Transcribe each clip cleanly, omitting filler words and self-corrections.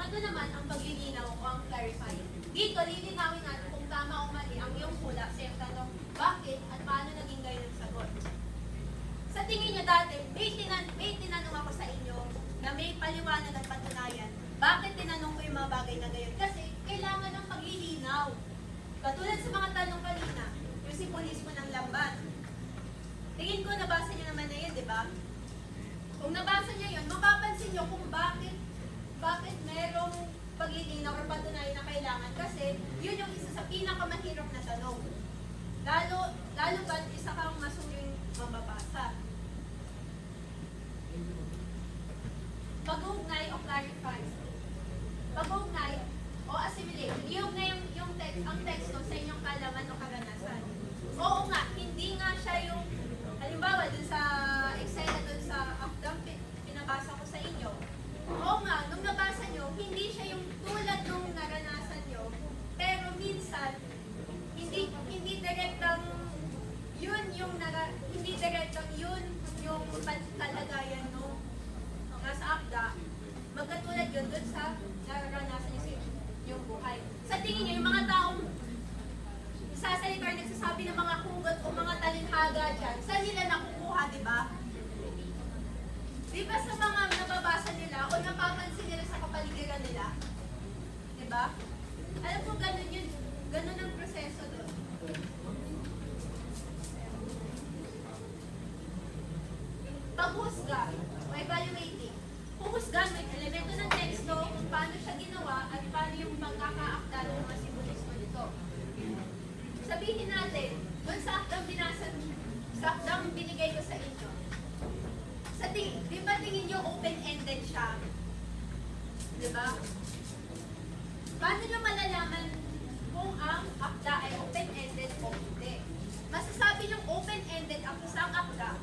ito naman ang paglilinaw o ang clarifying. Dito, lilinawin natin kung tama o mali ang iyong hula sa iyong tanong, bakit at paano naging gayon ang sagot. Sa tingin niyo dati, may tinanong ako sa inyo na may paliwanag at patunayan. Bakit tinanong ko yung mga bagay na gayon? Kasi kailangan ng paglilinaw. Katulad sa mga tanong kanina, yung simbolismo ng lambat. Tingin ko, nabasa niyo naman na yun, di ba? Kung nabasa niyo yun, mapapansin niyo kung bakit merong paglilinaw o patunayan na kailangan. Kasi yun yung isa sa pinakamahirap na tanong. Lalo ba't isa kang masuling mababasa. Pag-uugnay o clarify. Pag-uugnay o assimilate. Iugnay ang teksto sa inyong kalaman o karanasan. Oo nga, hindi nga siya yung, halimbawa dun sa Excel, dun sa akdang pinabasa ko sa inyo. Oo nga, nung nabasa nyo, hindi siya yung tulad nung naranasan nyo, pero minsan, hindi direktang yun yung kalagayan nung nasa akda, magkatulad yun dun sa naranasan nyo sa yung buhay. Sa tingin nyo, yung mga taong sasalita or nagsasabi ng mga hugot o mga talinhaga dyan, saan nila nakukuha, di ba? Di ba sa mga nababasa nila o napapansin nila sa kapaligiran nila? Di ba? Alam ko ganun yun. Ganun ang proseso doon. Paghusga o evaluating. Huhusgan may elemento ng teksto kung paano siya ginawa at paano yung pagkakaakda ng mga simbolismo nito. Sabihin natin, doon sa akdang binigay ko sa inyo, di ba tingin nyo open-ended siya? Di ba? Paano nyo malalaman kung ang akda ay open-ended o hindi? Masasabi nyo open-ended ang isang akda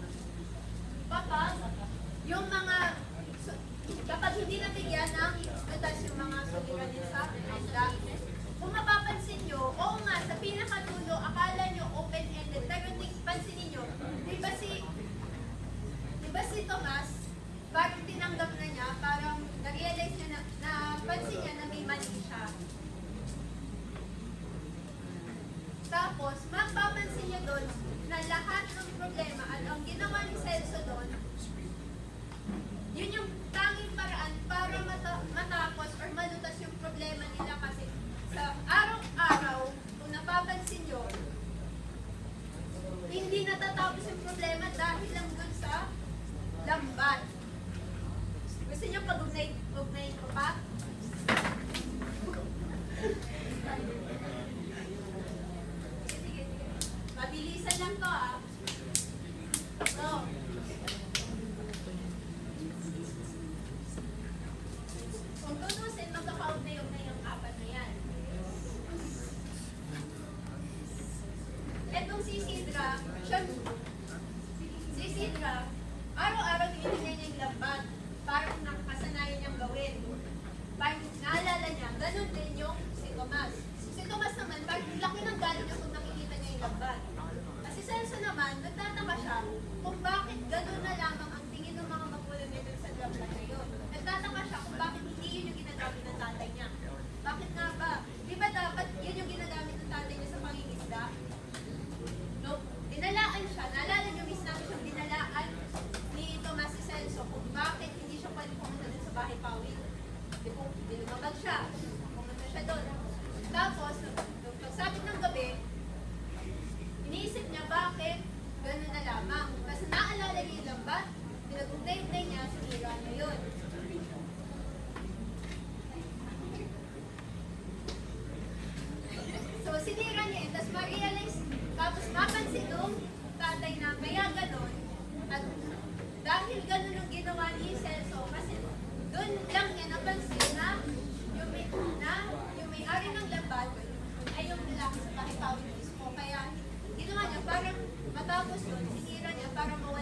kapag hindi nabigyan ng batas yung mga suliranin sa akda. Kung mapapansin nyo, oo nga, sa pinakadulo, akala nyo open-ended, pero pansinin nyo, di ba si Tomas, parang tinanggap na niya, parang na-realize niya na pansin niya na may mali siya. Tapos, mapapansin niya doon na lahat ng problema at ang ginawa ni Celso doon, yun yung tanging paraan para matapos or malutas yung problema nila kasi sa araw-araw, kung napapansin nyo, hindi natatapos yung problema dahil lang doon sa lambat. Gusto nyo pag-ugnay ko pa? Sige. Mabilisan lang to So, kung tutusin, magkakaugnay yung apat na yan. Etong si Isidra, araw-araw tinitingnan niya yung lambat. Parang nakakasanayan niyang gawin. Parang naalala niya, ganun din yung si Tomas. Si Tomas naman, parang laki ng galing niya kung nakikita niya yung lambat. Kasi Celso naman, nagtataka siya kung bakit ganun na lamang ang tingin ng mga magulang nito sa lambat na yun. Nagtataka siya kung bakit hindi yun yung ginagamit ng tatay niya. Bakit nga ba? Di ba dapat yun yung ginagamit ng tatay niya sa pangingisda? No, dinalaan siya. Naalala niyo, miss namin siyang dinalaan ni Tomas si Celso kung bakit hindi siya pwede pumunta dun sa bahay Pawil. Di po, lumabag siya. Pumunta siya doon. Tapos, nung pagsapit ng gabi, iniisip niya bakit gano'n na lamang. Kasi naalala niya yung lambat, pinag-ugnay niya, sinira niya yun. So, sinira niya yun, tapos ma-realize, tapos mapansin nung tatay na kaya gano'n, at dahil gano'n yung ginawa ni Celso, kasi doon lang niya napansin na yung may-ari ng lambat ay yung lalaki sa bahay Pawil mismo. Kaya ginawa niya, parang matapos doon, sinira niya para mawala